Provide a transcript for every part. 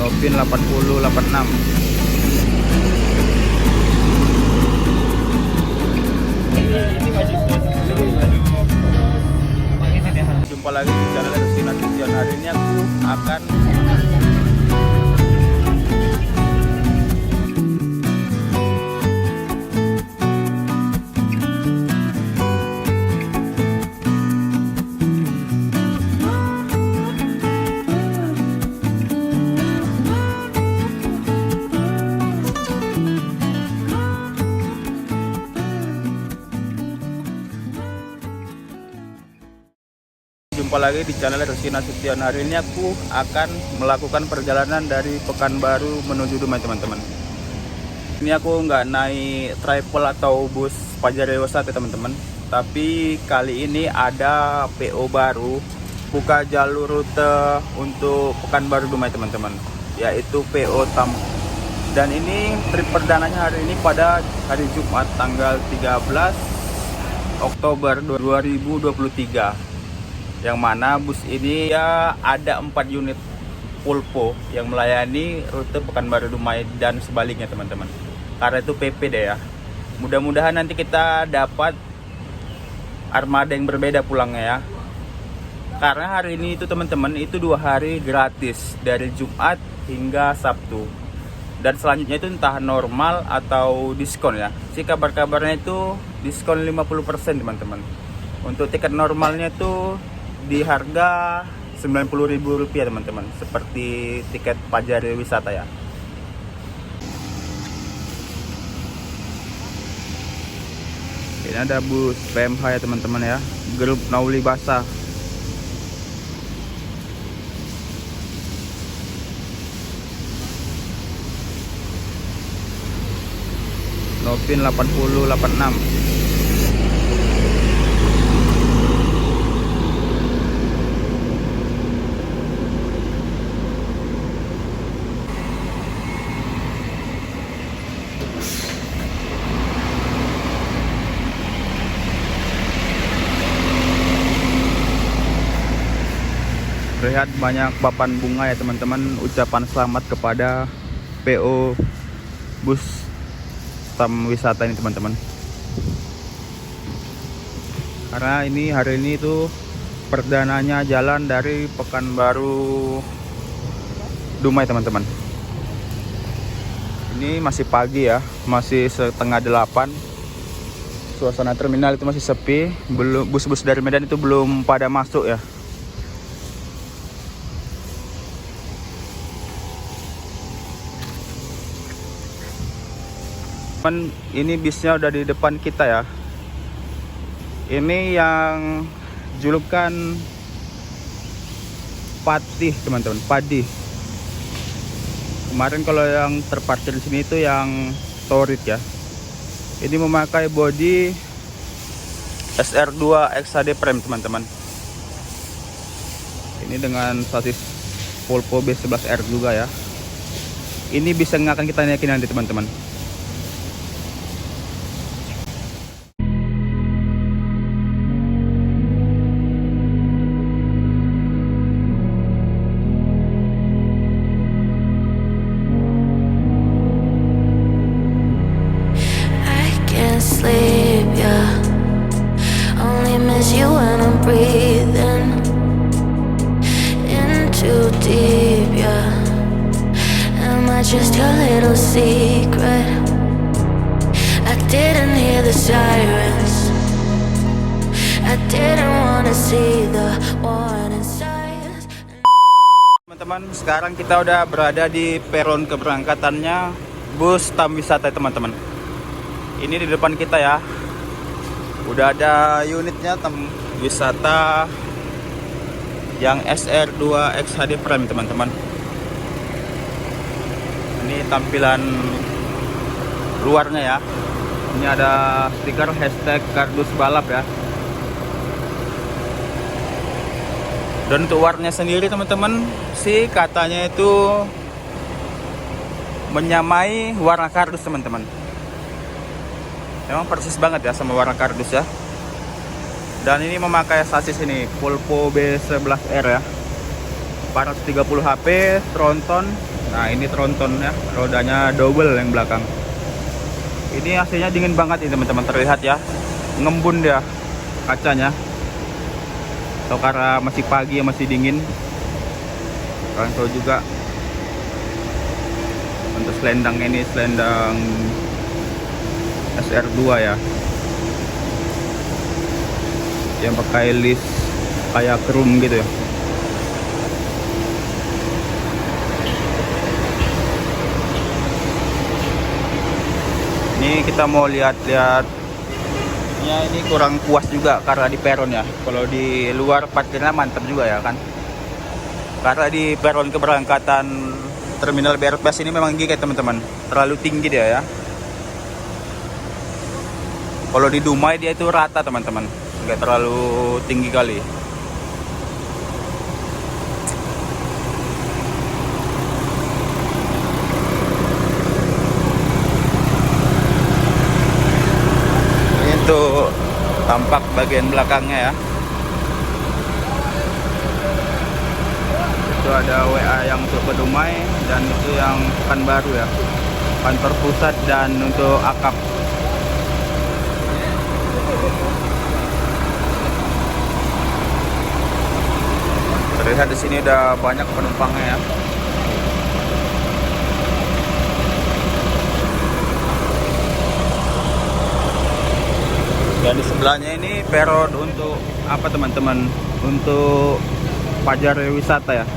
Novin 8086. Jumpa lagi di channel Rusina Tujuan. Hari ini aku akan lagi di channel Rusina Tujuan. Hari ini aku akan melakukan perjalanan dari Pekanbaru menuju Dumai, teman-teman. Ini aku nggak naik travel atau bus Fajar Dewasa, teman-teman. Tapi kali ini ada PO baru, buka jalur rute untuk Pekanbaru Dumai, teman-teman, yaitu PO Tam. Dan ini trip perdananya hari ini pada hari Jumat tanggal 13 Oktober 2023. Yang mana bus ini ya ada 4 unit Pulpo yang melayani rute Pekanbaru Dumai dan sebaliknya, teman-teman. Karena itu PP deh ya. Mudah-mudahan nanti kita dapat armada yang berbeda pulangnya ya. Karena hari ini itu, teman-teman, itu 2 hari gratis dari Jumat hingga Sabtu. Dan selanjutnya itu entah normal atau diskon ya. Si kabar-kabarnya itu diskon 50%, teman-teman. Untuk tiket normalnya itu di harga Rp90.000, teman-teman, seperti tiket Fajar Wisata ya. Ini ada bus PMH ya, teman-teman ya, grup Nauli Basah. Novin 8086. Lihat banyak papan bunga ya, teman-teman, ucapan selamat kepada PO bus Tam Wisata ini, teman-teman. Karena ini hari ini itu perdananya jalan dari Pekanbaru Dumai, teman-teman. Ini masih pagi ya, masih setengah 8. Suasana terminal itu masih sepi, belum bus-bus dari Medan itu belum pada masuk ya. Ini bisnya udah di depan kita ya. Ini yang julukan Patih, teman-teman, Padi. Kemarin kalau yang terparkir di sini itu yang Torit ya. Ini memakai bodi SR2 XHD Prime, teman-teman. Ini dengan sasis Volvo B11R juga ya. Ini bisa yang akan kita naikin nanti, teman-teman. Sleep, yeah. Only miss you when I'm breathing in too deep, yeah. Am I just your little secret? I didn't hear the sirens. I didn't wanna see the warning signs. Teman-teman, sekarang kita udah berada di peron keberangkatannya bus Tam Wisata, teman-teman. Ini di depan kita ya, udah ada unitnya Tam Wisata yang SR2 XHD Prime, teman-teman. Ini tampilan luarnya ya. Ini ada stiker hashtag kardus balap ya. Dan untuk warnanya sendiri, teman-teman, sih katanya itu menyamai warna kardus, teman-teman. Memang persis banget ya sama warna kardus ya. Dan ini memakai sasis ini Volvo B11R ya, 430 HP, tronton, Nah ini tronton ya, rodanya double yang belakang. Ini AC-nya dingin banget ini teman-teman, terlihat ya, ngembun dia kacanya. Atau karena masih pagi ya, masih dingin. Kalian tahu juga untuk selendang ini, selendang SR2 ya, yang pakai list kayak chrome gitu ya. Ini kita mau lihat-lihat ya, ini kurang puas juga karena di peron ya. Kalau di luar parkirnya mantap juga ya kan, karena di peron keberangkatan terminal BRPS ini memang gigit teman-teman, terlalu tinggi dia ya. Kalau di Dumai dia itu rata teman-teman, nggak terlalu tinggi kali. Itu tampak bagian belakangnya ya. Itu ada WA yang untuk Dumai dan itu yang Pekanbaru ya, kantor pusat dan untuk akap. Terlihat di sini udah banyak penumpangnya ya. Dan di sebelahnya ini peron untuk apa teman-teman? Untuk Fajar wisata ya.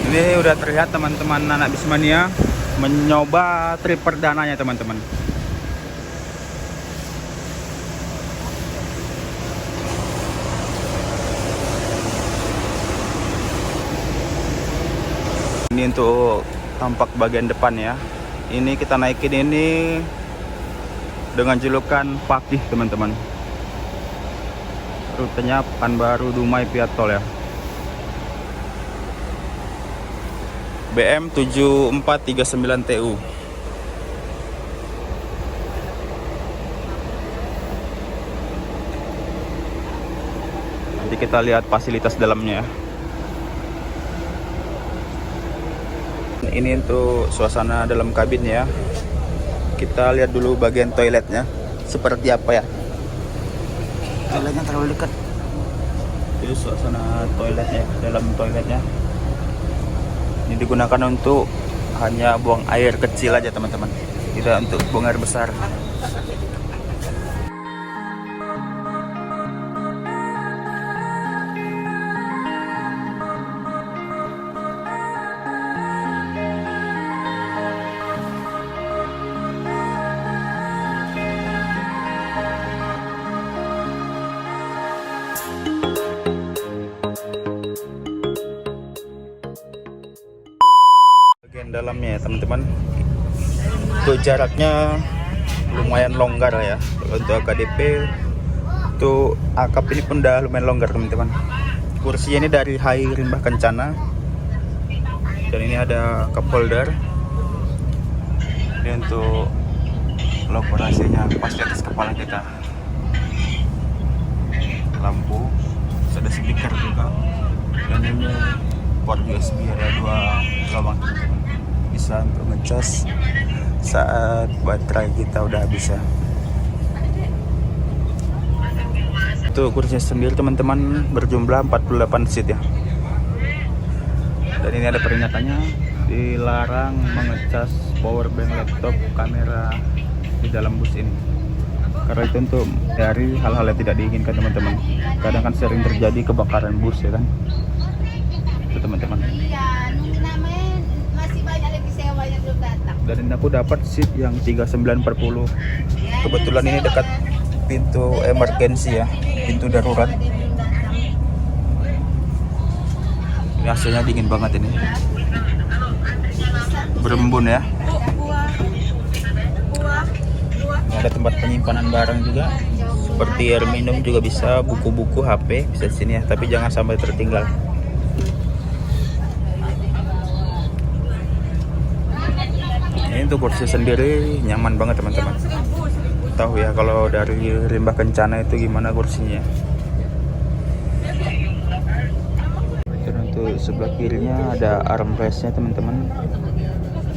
Ini udah terlihat teman-teman anak Bismania mencoba trip perdananya teman-teman. Ini untuk tampak bagian depan ya. Ini kita naikin ini dengan julukan Pakih teman-teman. Rutenya Pekanbaru Dumai via tol ya. BM 7439 TU. Nanti kita lihat fasilitas dalamnya ya. Ini untuk suasana dalam kabin ya. Kita lihat dulu bagian toiletnya seperti apa ya. Toiletnya terlalu dekat. Ini suasana toiletnya, dalam toiletnya. Ini digunakan untuk hanya buang air kecil aja teman-teman, tidak untuk buang air besar. Bagian dalamnya ya teman-teman, itu jaraknya lumayan longgar ya. Untuk AKDP itu akap ini pun udah lumayan longgar teman-teman. Kursinya ini dari Hai Rimba Kencana, dan ini ada cup holder. Ini untuk logo AC-nya pas di atas kepala kita. Lampu, terus ada speaker juga, dan ini port USB, ada 2 lubang teman-teman. Bisa untuk ngecas saat baterai kita udah habis ya. Itu kursinya sendiri teman-teman berjumlah 48 seat ya. Dan ini ada peringatannya, dilarang mengecas power bank, laptop, kamera di dalam bus ini. Karena itu untuk dari hal-hal yang tidak diinginkan teman-teman. Kadang kan sering terjadi kebakaran bus ya kan. Itu teman-teman. Dan ini aku dapat seat yang 39/40. Kebetulan ini dekat pintu emergency ya, pintu darurat. Ini AC-nya dingin banget ini, berembun ya. Ini ada tempat penyimpanan barang juga, seperti air minum juga bisa, buku-buku, HP bisa di sini ya, tapi jangan sampai tertinggal. Ini untuk kursi sendiri nyaman banget teman-teman. Tahu ya kalau dari Rimba Kencana itu gimana kursinya. Itu Untuk sebelah kirinya ada armrestnya teman-teman.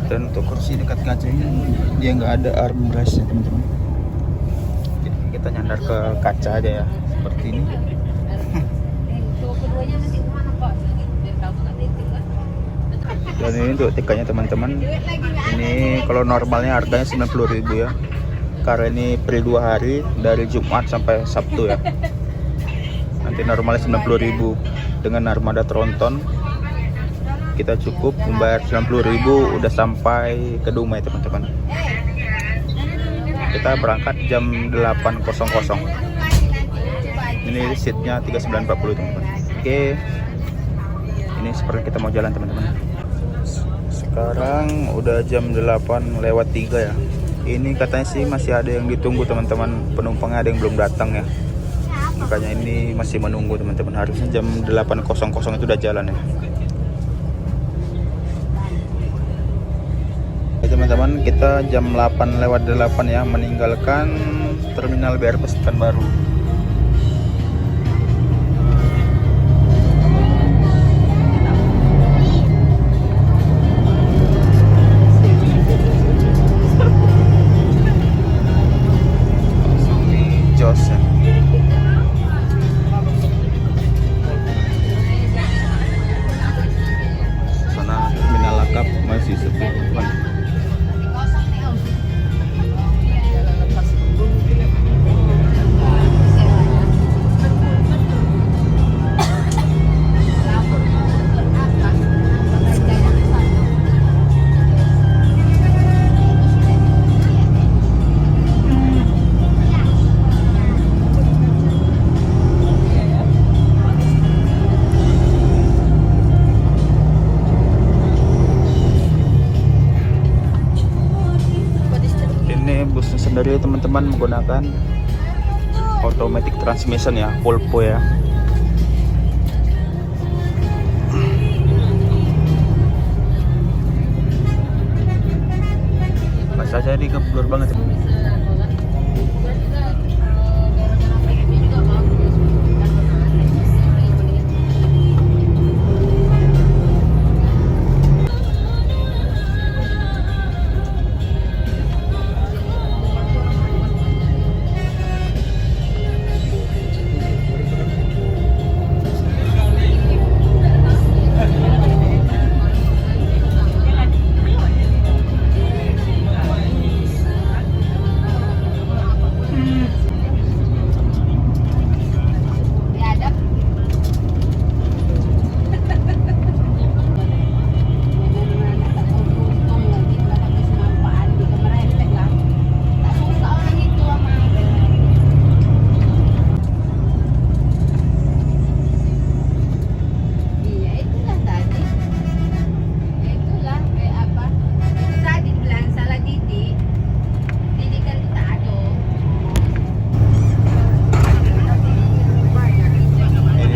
Dan untuk kursi dekat kacanya dia nggak ada armrestnya teman-teman. Jadi kita nyandar ke kaca aja ya, seperti ini. Dan ini untuk tiketnya teman-teman. Ini kalau normalnya harganya 90.000 ya. Karena ini free 2 hari dari Jumat sampai Sabtu ya. Nanti normalnya 90.000 dengan armada tronton. Kita cukup membayar 90.000 udah sampai ke Dumai teman-teman. Kita berangkat jam 8.00. Ini seatnya 3940 teman-teman. Oke, ini seperti kita mau jalan teman-teman. Sekarang udah jam 8:03 ya. Ini katanya sih masih ada yang ditunggu teman-teman, penumpangnya ada yang belum datang ya. Makanya ini masih menunggu teman-teman. Harusnya jam 8.00 itu udah jalan ya. Teman-teman, kita jam 8:08 ya meninggalkan terminal BRT Pekanbaru. Jos ya. Sana terminal Lakap masih sepi. Busnya sendiri teman-teman menggunakan automatic transmission ya, Volvo ya. Pas aja di keblur banget.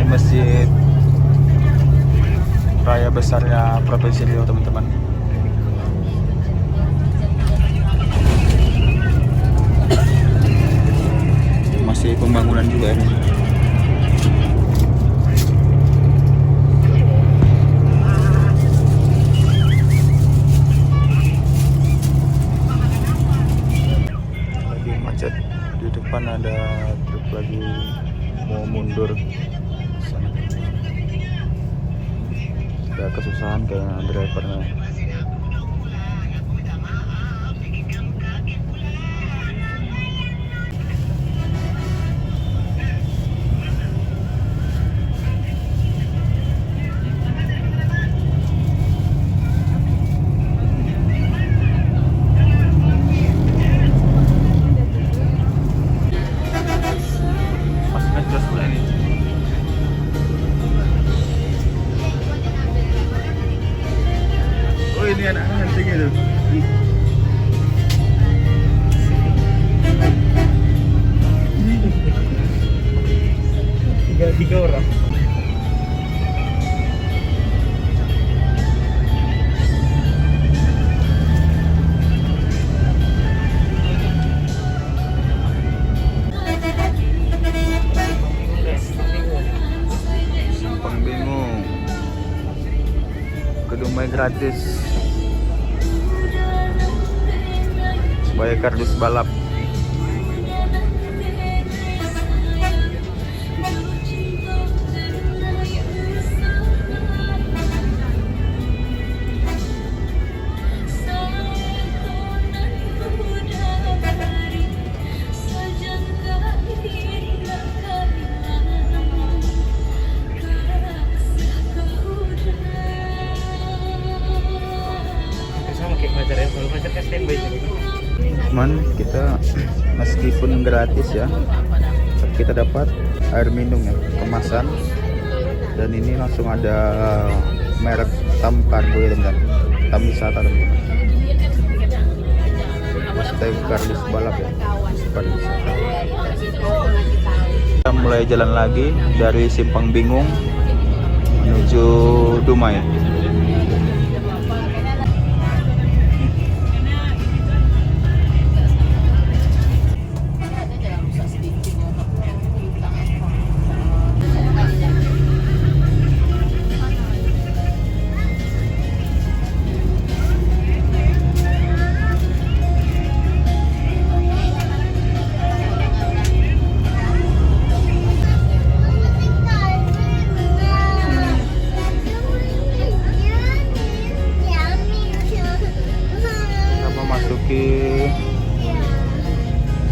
Masjid Raya besarnya Provinsi Riau teman-teman. Masih pembangunan juga ini. Lagi macet di depan, ada truk lagi mau mundur. Ada kesusahan kayak drivernya. Masih ngejos pula ini. Oh, ini anak hunting itu. Tiga orang. Simpang Bingung. Dumai gratis. Bayar kardus balap. Cuman kita meskipun gratis ya, kita dapat air minum ya, kemasan, dan ini langsung ada merek Tam Kargo ya teman-teman, Tam Wisata teman-teman. Hashtag kardus balap ya, kardus wisata. Kita mulai jalan lagi dari Simpang Bingung menuju Dumai.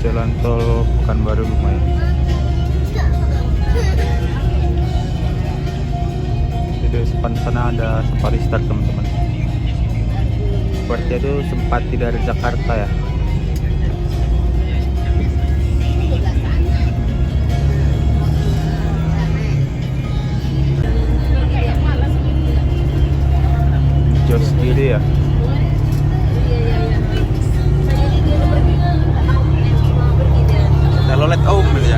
Jalan tol Pekanbaru Dumai. Di depan sana ada Safari Star teman-teman. Seperti itu sempat tidak dari Jakarta ya. Jos kiri ya. Lolet om ya.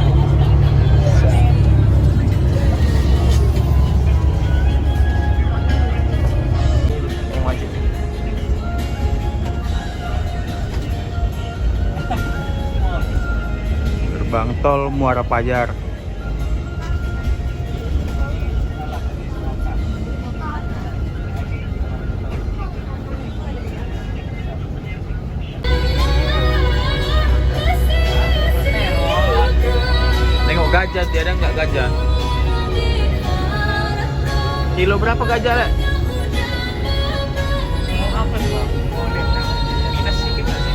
Gerbang tol Muara Pajar. Gajah, tiada nggak gajah? Kilo berapa gajah, Le? Apa nih, Bang? Minus sedikit aja.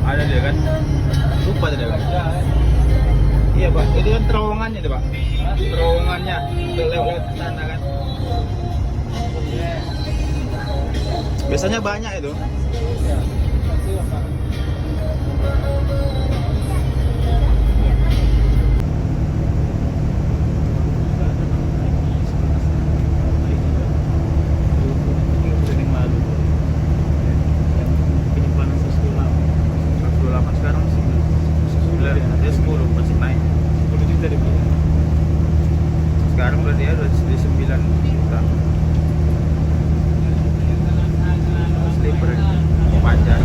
Ada dia kan? Lupa tadi kan? Iya Pak, itu kan terowongannya tuh Pak. Terowongannya lewat sana kan. Biasanya banyak itu. Sekarang udah dia udah di 9 juta. Sleeper Pajar.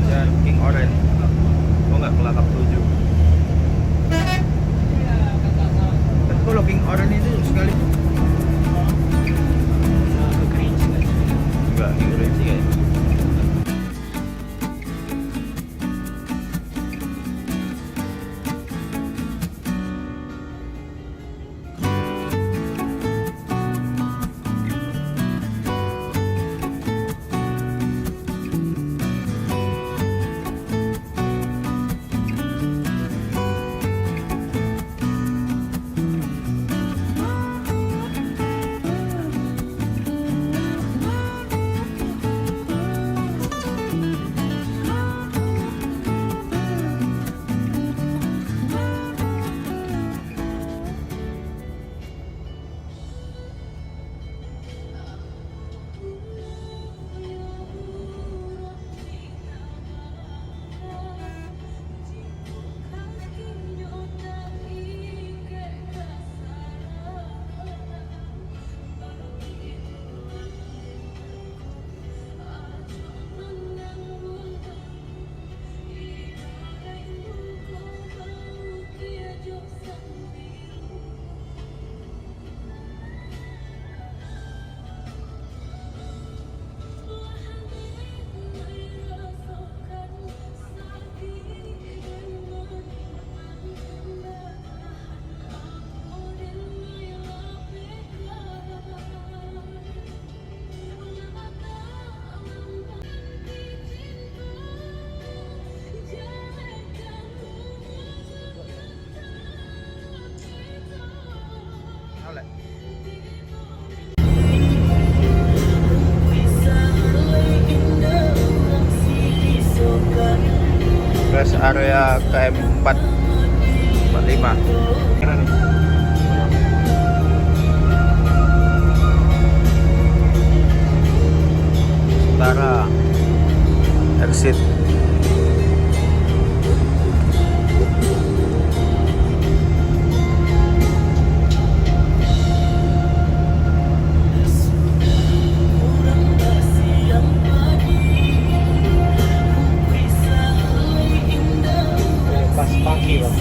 Dan King Orange. Oh enggak, kelakap 7. Tapi kalau King Orange itu sekali enggak, King Orange sih kayaknya. ada KM 445. Utara exit. Pas pagi bang.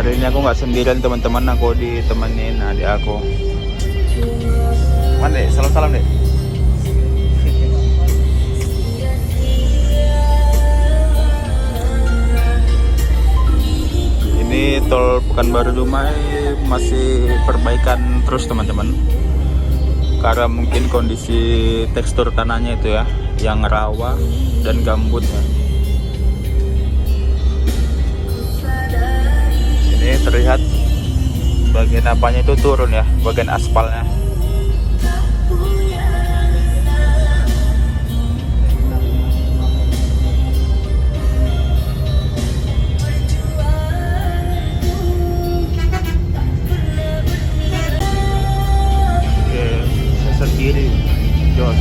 Hari ini aku nggak sendirian teman-teman, aku ditemenin adik aku. Mana dek? Salam-salam dek. Ini tol Pekanbaru Dumai masih perbaikan terus teman-teman. Karena mungkin kondisi tekstur tanahnya itu ya, yang rawa dan gambut ya. Ini terlihat bagian apanya itu turun ya, bagian aspalnya. Oke, sesar kiri, jos.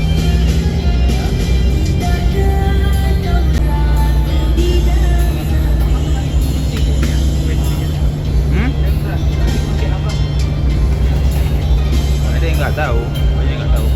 Nggak tahu, banyak nggak tahu.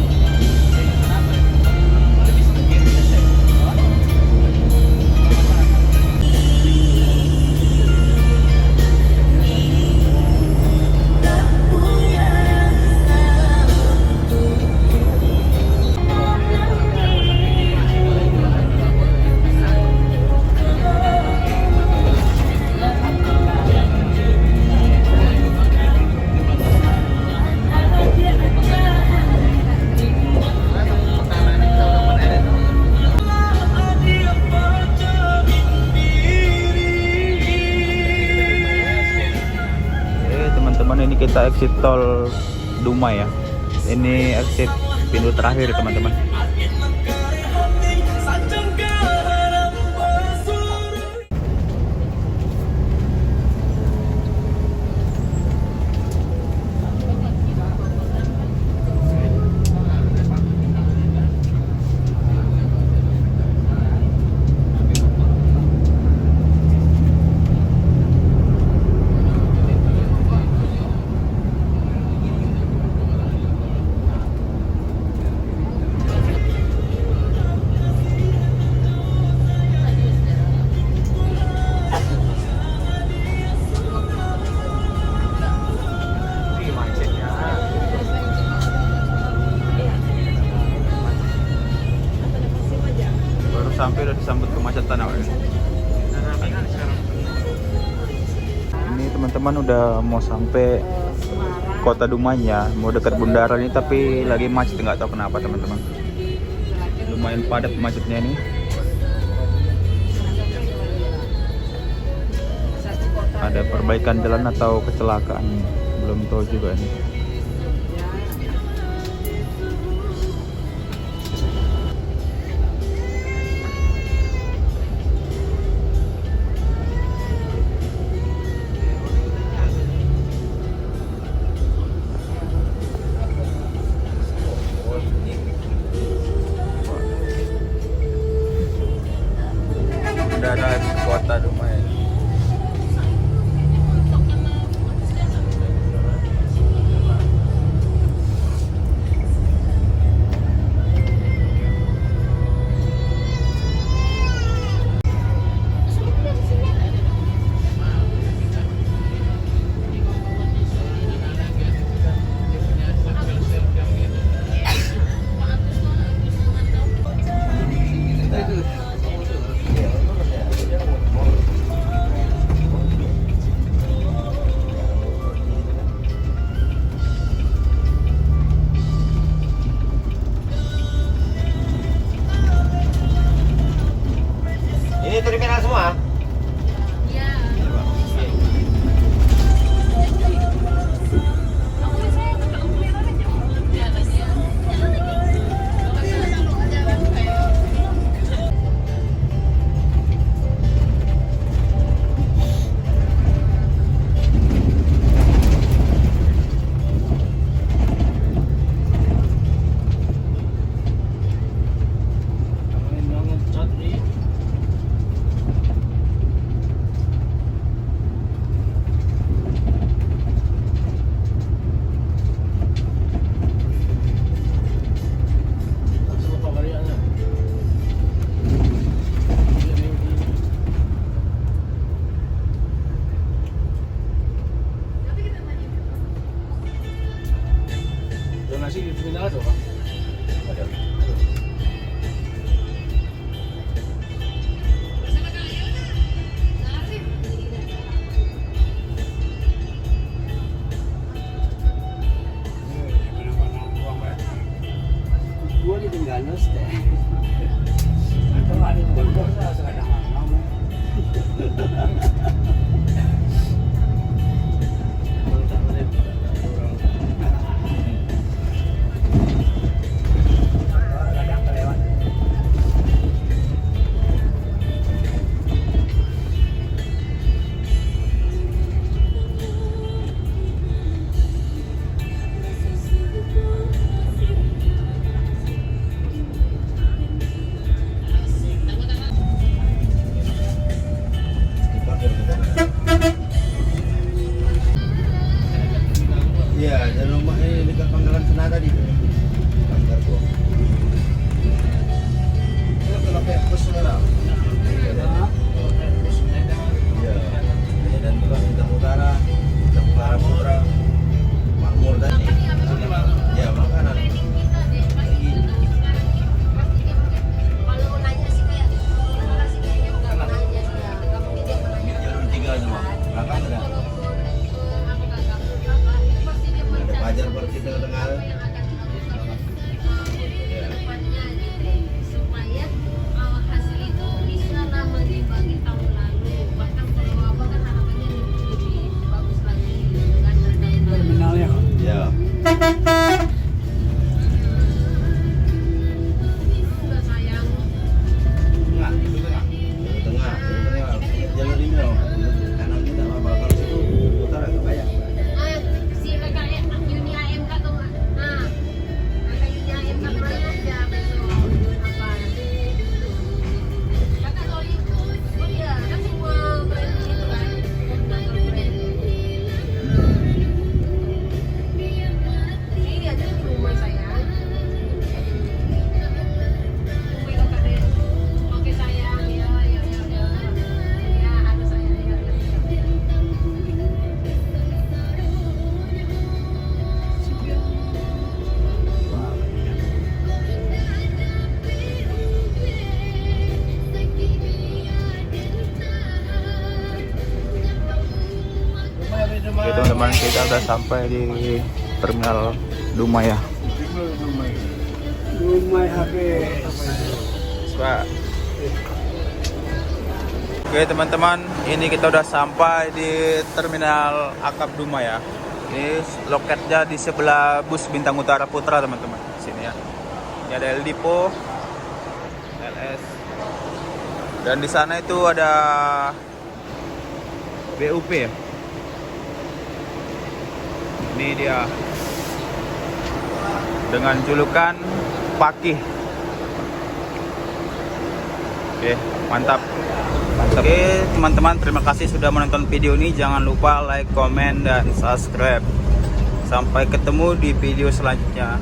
Teman-teman, ini kita exit tol Dumai ya. Ini exit pintu terakhir teman-teman. Sampai udah disambut kemacetan awalnya. Ini teman-teman udah mau sampai kota Dumai ya, mau dekat bundaran ini tapi lagi macet, nggak tahu kenapa teman-teman. Lumayan padat macetnya nih. Ada perbaikan jalan atau kecelakaan, belum tahu juga ini. Bundaran kota Dumai. Ini terminal semua? Donasi di terminal ada Pak? Ada. Gua ditinggal nus deh. Atau ada yang bodoh sekarang kamu. Iya, dan rumah ini dekat Pangkalan Senada tadi. Pangkal gua. Ini kalau kayak bus merah. Iya. Dan juga Bintang Utara Putra, Makmur tadi. Ya, makanan. Jalur 3 semua. Belakang ada. Pajar Persi Tengah. Supaya hasil itu bisa lama dibagi tahun lalu, bahkan kalau apa kan harapannya lebih bagus lagi kan Terminalnya kan? Ya. udah sayang. Tengah, itu tengah. Tengah, jalur ini loh. Kanan tidak apa kalau situ utara ke banyak. Si KKN Uni AMK tuh nggak? Nah, kakak Uni AMK kemarin aja besok apa? Kakak soal itu, oh iya kan semua brand itu kan, koordinator brand. Ini aja di rumah saya. Tunggu kakak deh. Oke sayang, ya, ya ada saya ya. Oke teman-teman, kita udah sampai di terminal Dumai ya. Dumai HP. Pak. Oke teman-teman, ini kita udah sampai di terminal Akap Dumai ya. Ini loketnya di sebelah bus Bintang Utara Putra teman-teman. Sini ya. Ini ada El Dipo, LS. Dan di sana itu ada BUP ya. Ini dia dengan julukan Pakih. Oke, mantap. Oke teman-teman, terima kasih sudah menonton video ini. Jangan lupa like, komen, dan subscribe. Sampai ketemu di video selanjutnya.